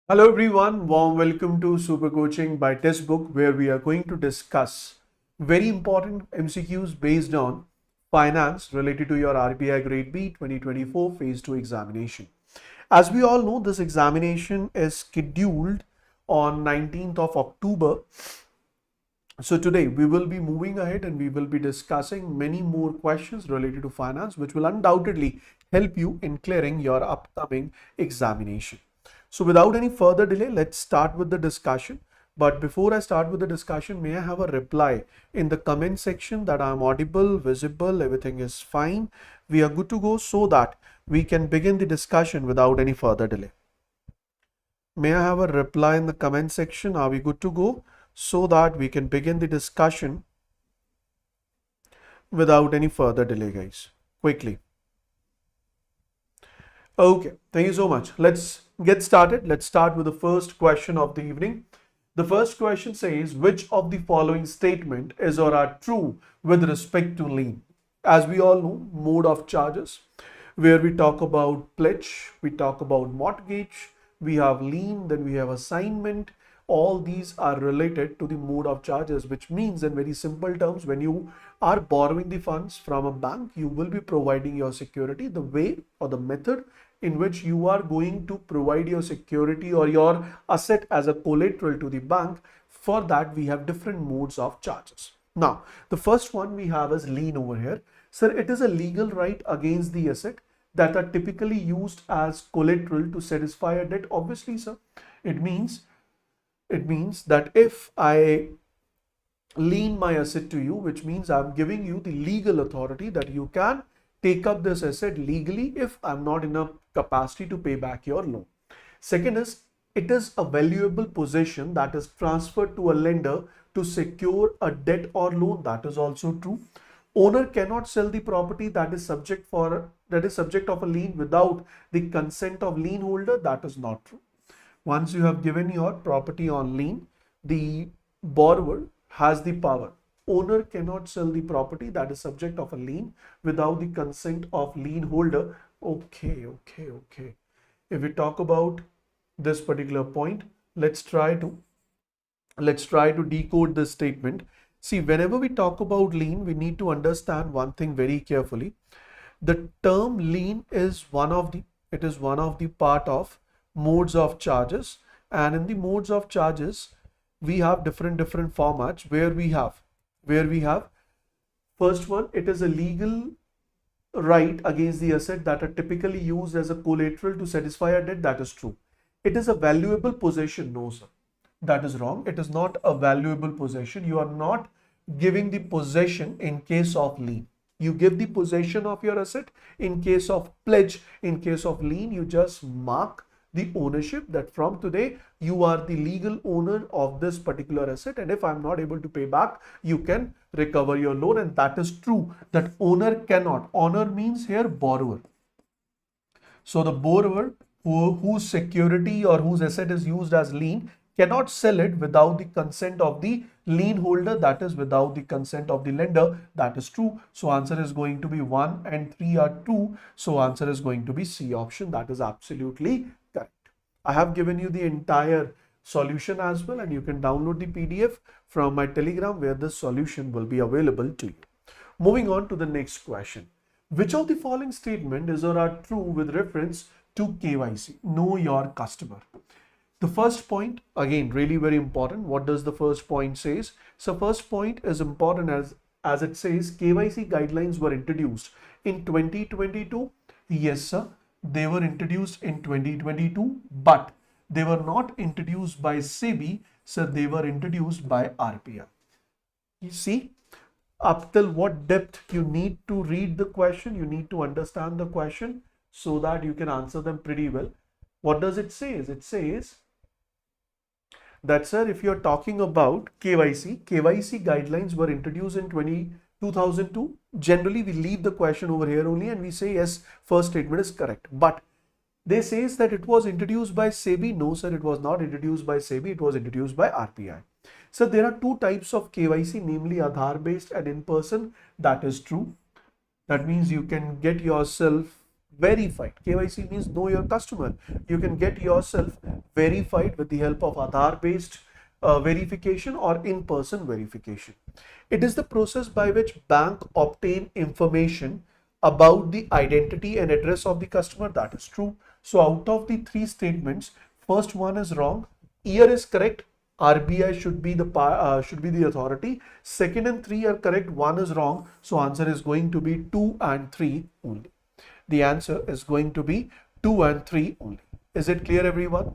Hello everyone, warm welcome to Super Coaching by Testbook, where we are going to discuss very important MCQs based on finance related to your RBI Grade B 2024 Phase 2 examination. As we all know, this examination is scheduled on 19th of October. So today we will be moving ahead and we will be discussing many more questions related to finance, which will undoubtedly help you in clearing your upcoming examination. So without any further delay, let's start with the discussion. But before I start with the discussion, may I have a reply in the comment section that I'm audible, visible, everything is fine. We are good to go so that we can begin the discussion without any further delay. May I have a reply in the comment section? Are we good to go? So that we can begin the discussion without any further delay, guys. Quickly. Okay, thank you so much. Let's get started. Let's start with the first question of the evening. The first question says, which of the following statement is or are true with respect to lien? As we all know, mode of charges, where we talk about pledge, we talk about mortgage, we have lien, then we have assignment. All these are related to the mode of charges, which means in very simple terms, when you are borrowing the funds from a bank, you will be providing your security. The way or the method in which you are going to provide your security or your asset as a collateral to the bank, for that we have different modes of charges. Now, the first one we have is lien over here. Sir, it is a legal right against the asset that are typically used as collateral to satisfy a debt. Obviously, sir, it means that if I lien my asset to you, which means I'm giving you the legal authority that you can take up this asset legally if I'm not in a capacity to pay back your loan. Second is, it is a valuable possession that is transferred to a lender to secure a debt or loan. That is also true. Owner cannot sell the property that is subject of a lien without the consent of lien holder. That is not true. Once you have given your property on lien, the borrower has the power. Owner cannot sell the property that is subject of a lien without the consent of lien holder. Okay. If we talk about this particular point, let's try to decode this statement. See, whenever we talk about lien, we need to understand one thing very carefully. The term lien is one of the part of modes of charges, and in the modes of charges we have different formats where we have first one, it is a legal right against the asset that are typically used as a collateral to satisfy a debt. That is true. It is a valuable possession. No, sir, that is wrong. It is not a valuable possession. You are not giving the possession in case of lien. You give the possession of your asset in case of pledge. In case of lien, you just mark the ownership that from today you are the legal owner of this particular asset, and if I'm not able to pay back, you can recover your loan. And that is true, that owner cannot. Owner means here borrower. So the borrower whose security or whose asset is used as lien cannot sell it without the consent of the lien holder, that is without the consent of the lender. That is true. So answer is going to be 1 and 3 are true. So answer is going to be C option. That is absolutely correct. I have given you the entire solution as well, and you can download the PDF from my Telegram where the solution will be available to you. Moving on to the next question. Which of the following statement is or are true with reference to KYC? Know your customer. The first point, again, really very important. What does the first point says? So first point is important as it says KYC guidelines were introduced in 2022. Yes, sir. They were introduced in 2022, but they were not introduced by SEBI, so they were introduced by RBI. You see, up till what depth you need to read the question, you need to understand the question so that you can answer them pretty well. What does it say? It says that, sir, if you're talking about KYC guidelines were introduced in 2002. Generally, we leave the question over here only and we say, yes, first statement is correct. But they says that it was introduced by SEBI. No, sir, it was not introduced by SEBI. It was introduced by RBI. So there are two types of KYC, namely Aadhaar based and in person. That is true. That means you can get yourself verified. KYC means know your customer. You can get yourself verified with the help of Aadhaar based verification or in-person verification. It is the process by which bank obtain information about the identity and address of the customer. That is true. So out of the three statements, first one is wrong. Year is correct. RBI should be the authority. Second and three are correct. One is wrong. So answer is going to be 2 and 3 only. The answer is going to be 2 and 3 only. Is it clear, everyone?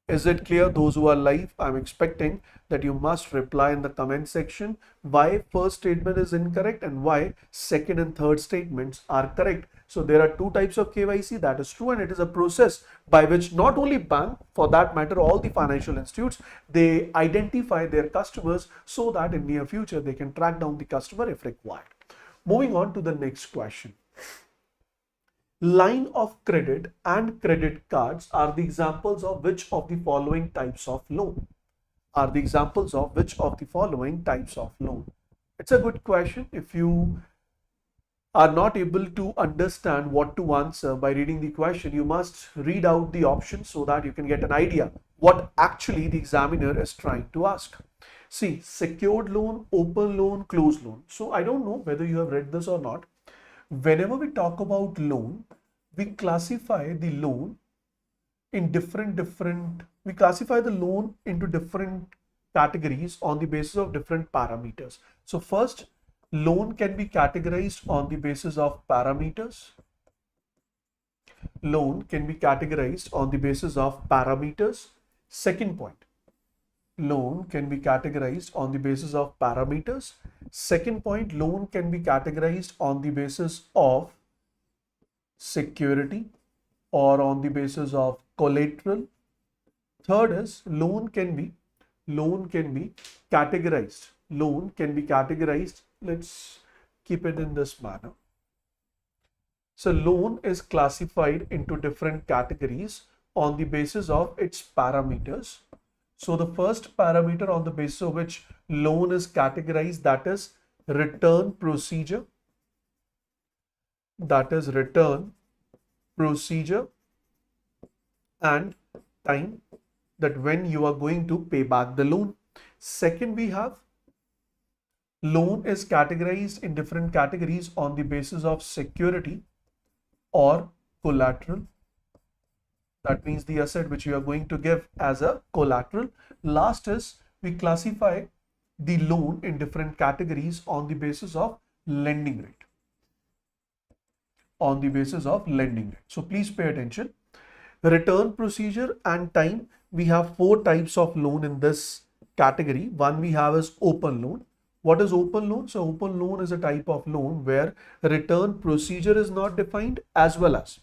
Is it clear? Those who are live, I'm expecting that you must reply in the comment section why first statement is incorrect and why second and third statements are correct. So there are two types of KYC, that is true, and it is a process by which not only bank, for that matter, all the financial institutes, they identify their customers so that in near future they can track down the customer if required. Moving on to the next question. Line of credit and credit cards are the examples of which of the following types of loan? Are the examples of which of the following types of loan? It's a good question. If you are not able to understand what to answer by reading the question, you must read out the options so that you can get an idea what actually the examiner is trying to ask. See, secured loan, open loan, closed loan. So I don't know whether you have read this or not. Whenever we talk about loan, we classify the loan in we classify the loan into different categories on the basis of different parameters. So first, loan can be categorized on the basis of parameters. Loan can be categorized on the basis of parameters. Second point, loan can be categorized on the basis of parameters. Second point, loan can be categorized on the basis of security or on the basis of collateral. Third is loan can be categorized. Loan can be categorized. Let's keep it in this manner. So loan is classified into different categories on the basis of its parameters. So the first parameter on the basis of which loan is categorized, that is return procedure. That is return procedure and time, that when you are going to pay back the loan. Second, we have loan is categorized in different categories on the basis of security or collateral. That means the asset which you are going to give as a collateral. Last is we classify the loan in different categories on the basis of lending rate. On the basis of lending rate. So please pay attention. Return procedure and time. We have four types of loan in this category. One we have is open loan. What is open loan? So open loan is a type of loan where return procedure is not defined as well as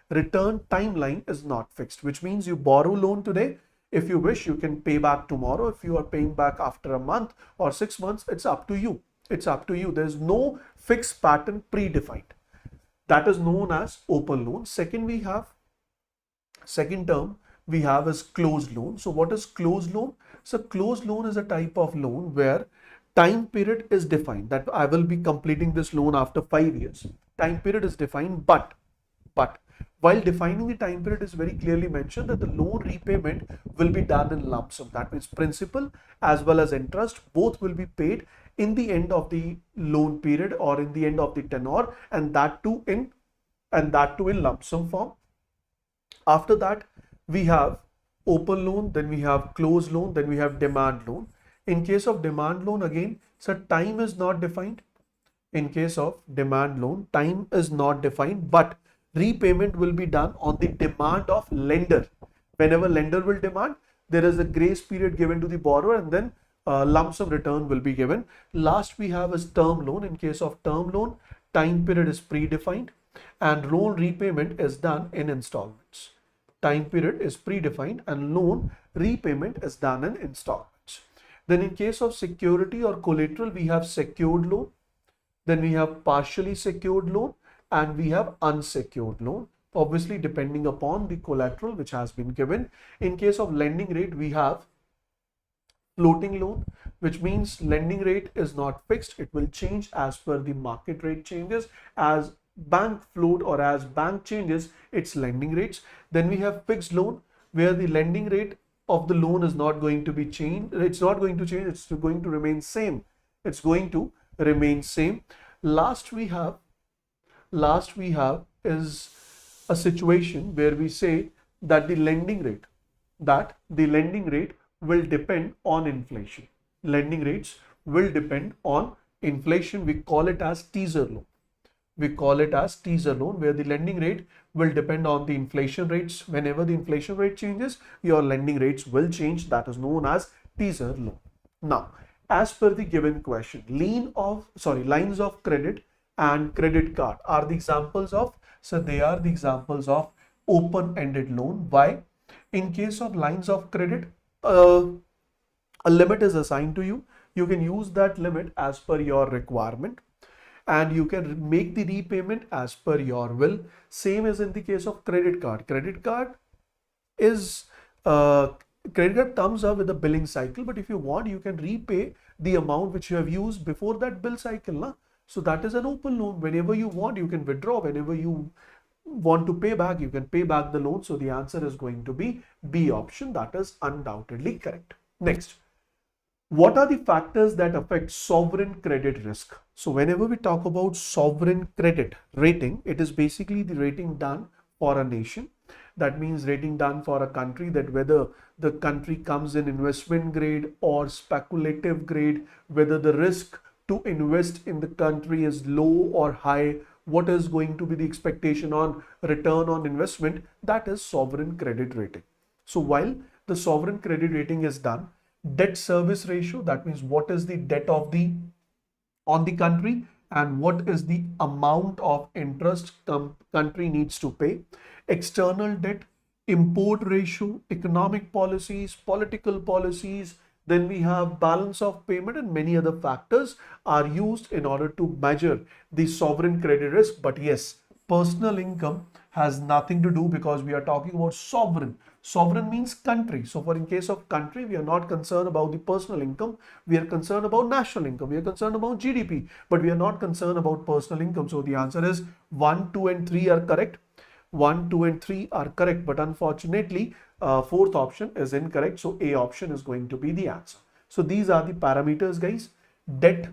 return timeline is not fixed, which means you borrow loan today. If you wish, you can pay back tomorrow. If you are paying back after a month or 6 months, it's up to you. It's up to you. There's no fixed pattern predefined. That is known as open loan. Second term we have is closed loan. So what is closed loan? So closed loan is a type of loan where time period is defined, that I will be completing this loan after 5 years. Time period is defined, but while defining the time period is very clearly mentioned that the loan repayment will be done in lump sum. That means principal as well as interest both will be paid in the end of the loan period or in the end of the tenure, and that too in lump sum form. After that, we have open loan, then we have closed loan, then we have demand loan. In case of demand loan, again, so time is not defined. In case of demand loan, time is not defined, but repayment will be done on the demand of lender. Whenever lender will demand, there is a grace period given to the borrower, and then lump sum return will be given. Last we have is term loan. In case of term loan, time period is predefined and loan repayment is done in installments. Time period is predefined and loan repayment is done in installments. Then in case of security or collateral, we have secured loan, then we have partially secured loan, and we have unsecured loan, obviously depending upon the collateral which has been given. In case of lending rate, we have floating loan, which means lending rate is not fixed. It will change as per the market rate changes, as bank float or as bank changes its lending rates. Then we have fixed loan, where the lending rate of the loan is not going to be changed. It's not going to change. It's going to remain same. It's going to remain same. Last we have is a situation where we say that the lending rate will depend on inflation. Lending rates will depend on inflation. We call it as teaser loan. Where the lending rate will depend on the inflation rates. Whenever the inflation rate changes, your lending rates will change. That is known as teaser loan. Now, as per the given question, lines of credit and credit card are the examples of, so they are the examples of open-ended loan. Why? In case of lines of credit, a limit is assigned to you. You can use that limit as per your requirement, and you can make the repayment as per your will. Same as in the case of credit card. Credit card comes up with a billing cycle, but if you want, you can repay the amount which you have used before that bill cycle. Na? So that is an open loan. Whenever you want, you can withdraw. Whenever you want to pay back, you can pay back the loan. So the answer is going to be B option. That is undoubtedly correct. Next, what are the factors that affect sovereign credit risk? So whenever we talk about sovereign credit rating, it is basically the rating done for a nation. That means rating done for a country, that whether the country comes in investment grade or speculative grade, whether the risk to invest in the country is low or high, what is going to be the expectation on return on investment, that is sovereign credit rating. So while the sovereign credit rating is done, debt service ratio, that means what is the debt of on the country and what is the amount of interest country needs to pay, external debt, import ratio, economic policies, political policies, then we have balance of payment, and many other factors are used in order to measure the sovereign credit risk. But yes, personal income has nothing to do, because we are talking about sovereign. Sovereign means country. So in case of country, we are not concerned about the personal income. We are concerned about national income. We are concerned about GDP, but we are not concerned about personal income. So the answer is 1, 2, and 3 are correct. 1, 2, and 3 are correct, but unfortunately, fourth option is incorrect. So A option is going to be the answer. So these are the parameters, guys. Debt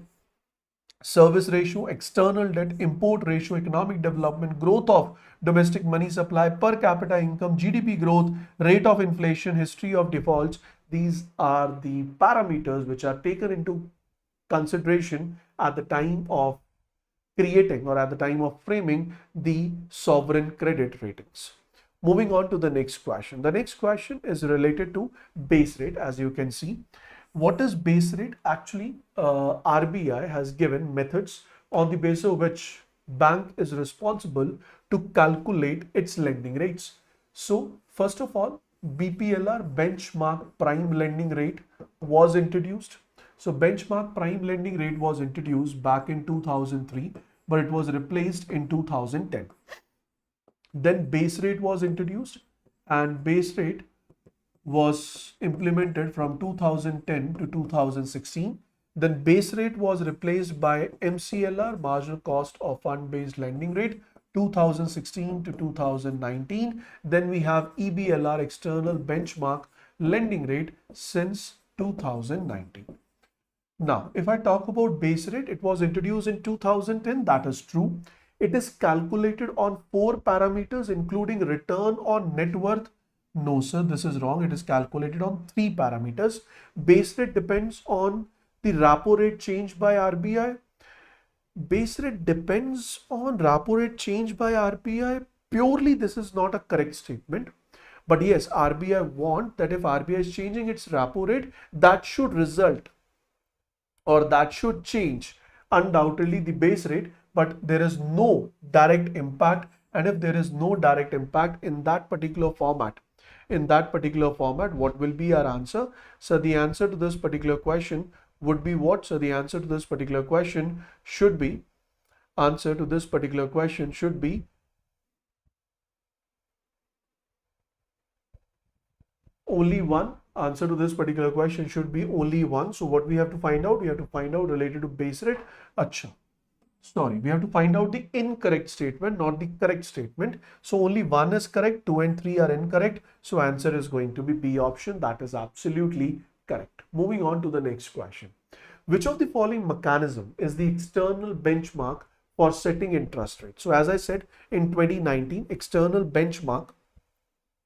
service ratio, external debt, import ratio, economic development, growth of domestic money supply, per capita income, GDP growth, rate of inflation, history of defaults. These are the parameters which are taken into consideration at the time of creating or at the time of framing the sovereign credit ratings. Moving on to the next question. The next question is related to base rate. As you can see, what is base rate? Actually, RBI has given methods on the basis of which bank is responsible to calculate its lending rates. So first of all, BPLR, benchmark prime lending rate, was introduced. So benchmark prime lending rate was introduced back in 2003, but it was replaced in 2010. Then base rate was introduced, and base rate was implemented from 2010 to 2016. Then base rate was replaced by MCLR, marginal cost of fund-based lending rate, 2016 to 2019. Then we have EBLR, external benchmark lending rate, since 2019. Now, if I talk about base rate, it was introduced in 2010. That is true. It is calculated on 4 parameters, including return on net worth. No, sir, this is wrong. It is calculated on 3 parameters. Base rate depends on the repo rate change by RBI. Base rate depends on repo rate change by RBI. Purely, this is not a correct statement. But yes, RBI want that if RBI is changing its repo rate, that should result or that should change undoubtedly the base rate, but there is no direct impact. And if there is no direct impact in that particular format, what will be our answer? So the answer to this particular question would be what? So the answer to this particular question should be, only one. Answer to this particular question should be only one. So what we have to find out? We have to find out related to base rate. Acha. Sorry, we have to find out the incorrect statement, not the correct statement. So only one is correct, 2 and 3 are incorrect. So answer is going to be B option. That is absolutely correct. Moving on to the next question. Which of the following mechanism is the external benchmark for setting interest rate? So as I said, in 2019, external benchmark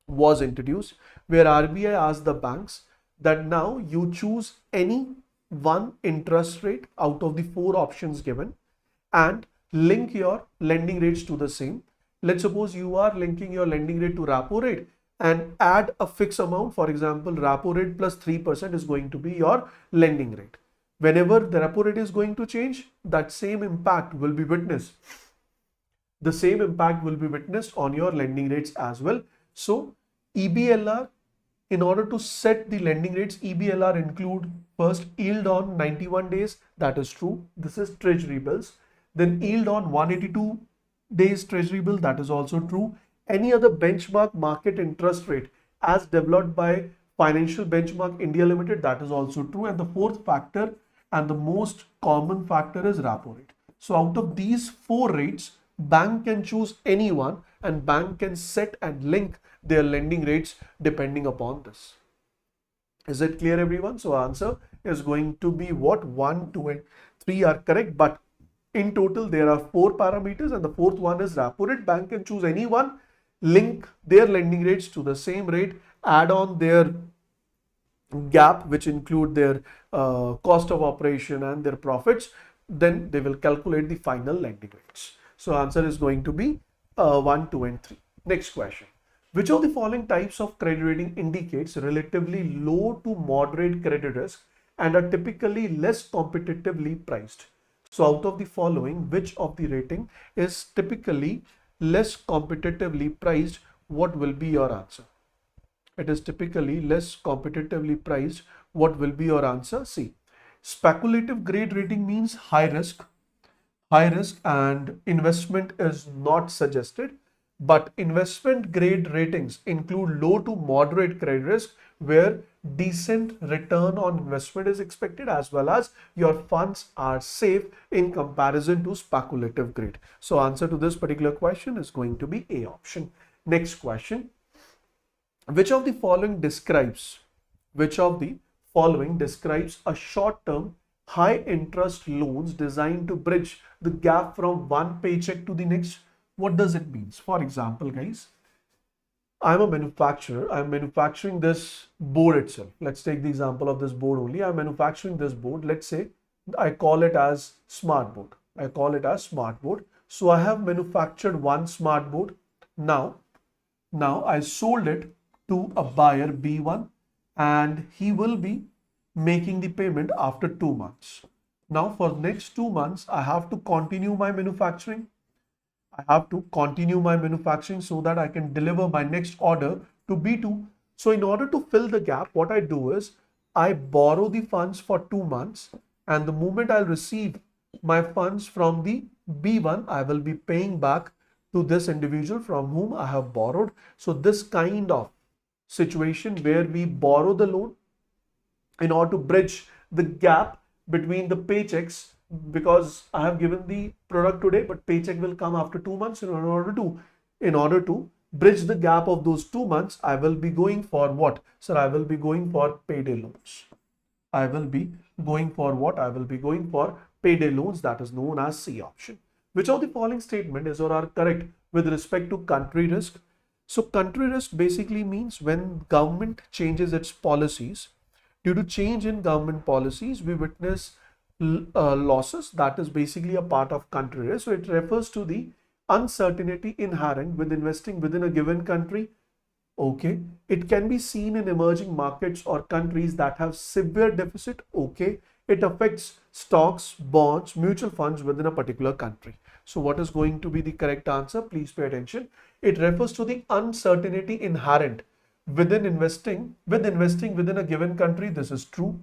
was introduced where RBI asked the banks that now you choose any one interest rate out of the four options given and link your lending rates to the same. Let's suppose you are linking your lending rate to repo rate and add a fixed amount. For example, repo rate plus 3% is going to be your lending rate. Whenever the repo rate is going to change, that same impact will be witnessed. The same impact will be witnessed on your lending rates as well. So EBLR, in order to set the lending rates, EBLR include first yield on 91 days. That is true. This is treasury bills. Then yield on 182 days treasury bill. That is also true. Any other benchmark market interest rate as developed by Financial Benchmark India Limited. That is also true. And the fourth factor and the most common factor is repo rate. So out of these four rates, bank can choose any one and bank can set and link their lending rates depending upon this. Is it clear, everyone? So answer is going to be what? 1, 2 and 3 are correct, but in total there are 4 parameters and the fourth one is repo rate. Bank can choose any one, link their lending rates to the same rate, add on their gap which include their cost of operation and their profits, then they will calculate the final lending rates. So answer is going to be 1, 2 and 3. Next question. Which of the following types of credit rating indicates relatively low to moderate credit risk and are typically less competitively priced? So out of the following, which of the rating is typically less competitively priced? What will be your answer? It is typically less competitively priced. What will be your answer? See, speculative grade rating means high risk and investment is not suggested. But investment grade ratings include low to moderate credit risk where decent return on investment is expected as well as your funds are safe in comparison to speculative grade. So answer to this particular question is going to be A option. Next question. Which of the following describes a short-term high interest loans designed to bridge the gap from one paycheck to the next? What does it mean? For example, guys, I'm a manufacturer. I'm manufacturing this board itself. Let's take the example of this board only. I'm manufacturing this board. Let's say I call it as smart board. So I have manufactured one smart board. Now I sold it to a buyer B1 and he will be making the payment after 2 months. Now for next 2 months, I have to continue my manufacturing. So that I can deliver my next order to B2. So in order to fill the gap, what I do is I borrow the funds for 2 months and the moment I'll receive my funds from the B1, I will be paying back to this individual from whom I have borrowed. So this kind of situation where we borrow the loan in order to bridge the gap between the paychecks, because I have given the product today, but paycheck will come after 2 months. In order to bridge the gap of those 2 months, I will be going for what? Sir, I will be going for payday loans. I will be going for what? I will be going for payday loans. That is known as C option. Which of the following statement is or are correct with respect to country risk? So country risk basically means when government changes its policies. Due to change in government policies, we witness losses. That is basically a part of country risk. So it refers to the uncertainty inherent with investing within a given country. Okay. It can be seen in emerging markets or countries that have severe deficit. Okay. It affects stocks, bonds, mutual funds within a particular country. So what is going to be the correct answer? Please pay attention. It refers to the uncertainty inherent within investing within a given country. This is true.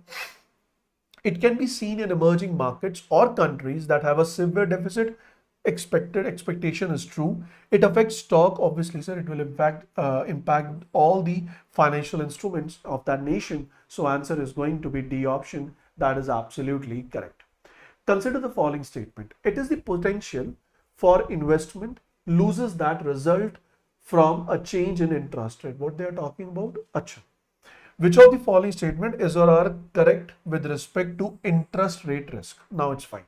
It can be seen in emerging markets or countries that have a severe deficit. Expectation is true. It affects stock, obviously, sir. It will impact all the financial instruments of that nation. So answer is going to be D option. That is absolutely correct. Consider the following statement. It is the potential for investment loses that result from a change in interest rate. What they are talking about? Acha. Which of the following statement is or are correct with respect to interest rate risk? Now it's fine.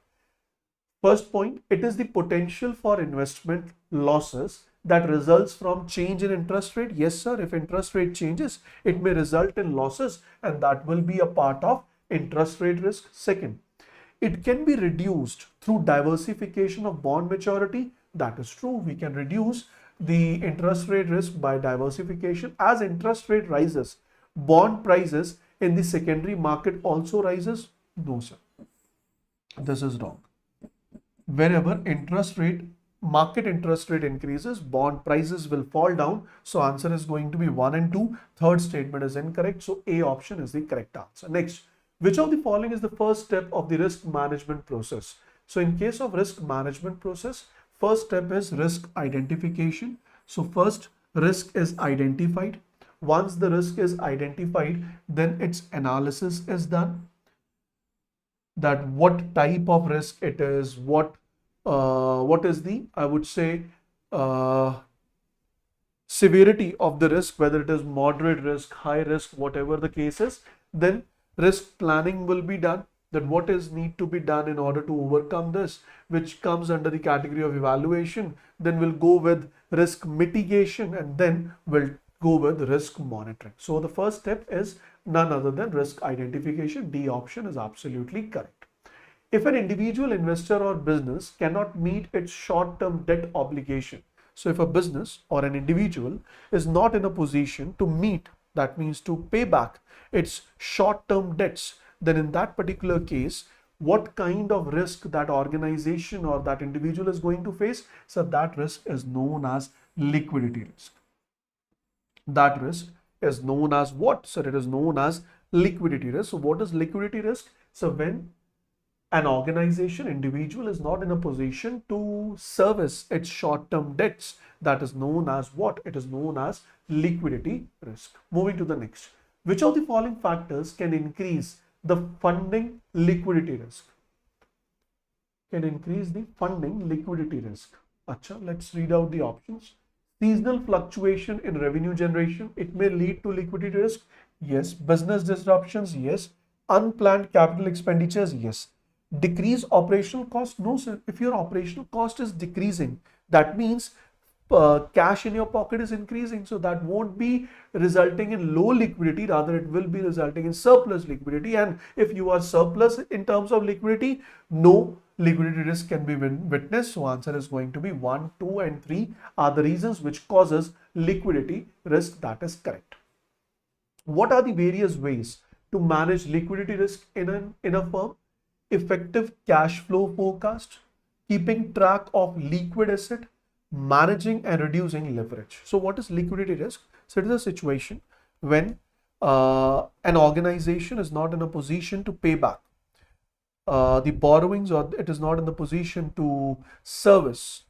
First point, it is the potential for investment losses that results from change in interest rate. Yes, sir. If interest rate changes, it may result in losses, and that will be a part of interest rate risk. Second, it can be reduced through diversification of bond maturity. That is true. We can reduce the interest rate risk by diversification. As interest rate rises, bond prices in the secondary market also rises. No, sir. This is wrong. Whenever market interest rate increases, bond prices will fall down. So answer is going to be 1 and 2. Third statement is incorrect. So A option is the correct answer. Next, which of the following is the first step of the risk management process? So in case of risk management process, first step is risk identification. So first risk is identified. Once the risk is identified, then its analysis is done. That what type of risk it is, what is the, I would say, severity of the risk, whether it is moderate risk, high risk, whatever the case is. Then risk planning will be done, that what is need to be done in order to overcome this, which comes under the category of evaluation. Then we'll go with risk mitigation, and then we'll go with risk monitoring. So the first step is none other than risk identification. D option is absolutely correct. If an individual investor or business cannot meet its short-term debt obligation, so if a business or an individual is not in a position to meet, that means to pay back its short-term debts, then in that particular case, what kind of risk that organization or that individual is going to face? So that risk is known as liquidity risk. That risk is known as what? So it is known as liquidity risk. So what is liquidity risk? So when an organization, individual is not in a position to service its short-term debts, that is known as what? It is known as liquidity risk. Moving to the next. Which of the following factors can increase the funding liquidity risk? Can increase the funding liquidity risk. Acha, let's read out the options. Seasonal fluctuation in revenue generation, it may lead to liquidity risk. Yes. Business disruptions, yes. Unplanned capital expenditures, yes. Decrease operational cost, no sir. If your operational cost is decreasing, that means cash in your pocket is increasing, so that won't be resulting in low liquidity, rather it will be resulting in surplus liquidity. And if you are surplus in terms of liquidity, no liquidity risk can be witnessed. So answer is going to be 1, 2 and 3 are the reasons which causes liquidity risk. That is correct. What are the various ways to manage liquidity risk in a firm? Effective cash flow forecast, keeping track of liquid asset, managing and reducing leverage. So what is liquidity risk? So it is a situation when an organization is not in a position to pay back the borrowings, or it is not in the position to service,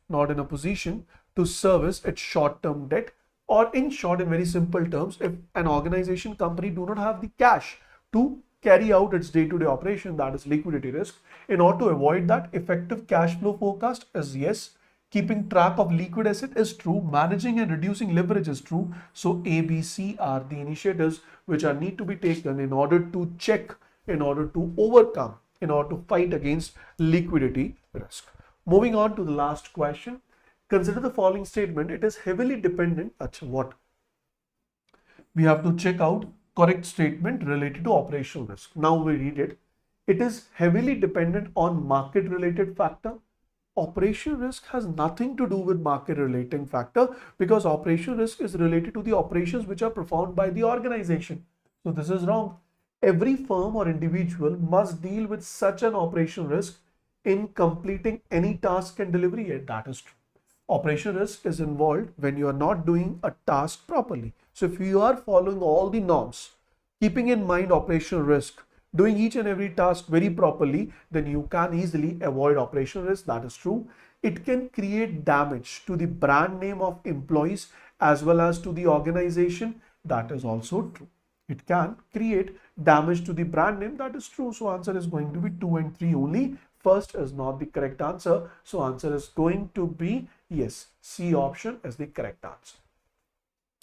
its short-term debt, or in short, in very simple terms, if an organization, company do not have the cash to carry out its day-to-day operation, that is liquidity risk. In order to avoid that, effective cash flow forecast is yes. Keeping track of liquid asset is true. Managing and reducing leverage is true. So A, B, C are the initiatives which are need to be taken in order to check, in order to overcome, in order to fight against liquidity risk. Moving on to the last question. Consider the following statement. It is heavily dependent. What? We have to check out correct statement related to operational risk. Now we read it. It is heavily dependent on market related factor. Operational risk has nothing to do with market relating factor, because operational risk is related to the operations which are performed by the organization. So this is wrong. Every firm or individual must deal with such an operational risk in completing any task and delivery. That is true. Operational risk is involved when you are not doing a task properly. So if you are following all the norms, keeping in mind operational risk, doing each and every task very properly, then you can easily avoid operational risk. That is true. It can create damage to the brand name of employees as well as to the organization. That is also true. It can create damage to the brand name. That is true. So answer is going to be 2 and 3 only. first is not the correct answer. So answer is going to be yes, C option is the correct answer.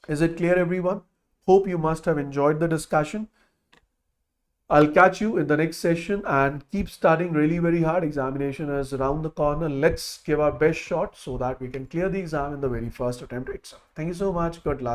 Is it clear, everyone? Hope you must have enjoyed the discussion. I'll catch you in the next session, and keep studying really very hard. Examination is around the corner. Let's give our best shot so that we can clear the exam in the very first attempt itself. Thank you so much. Good luck.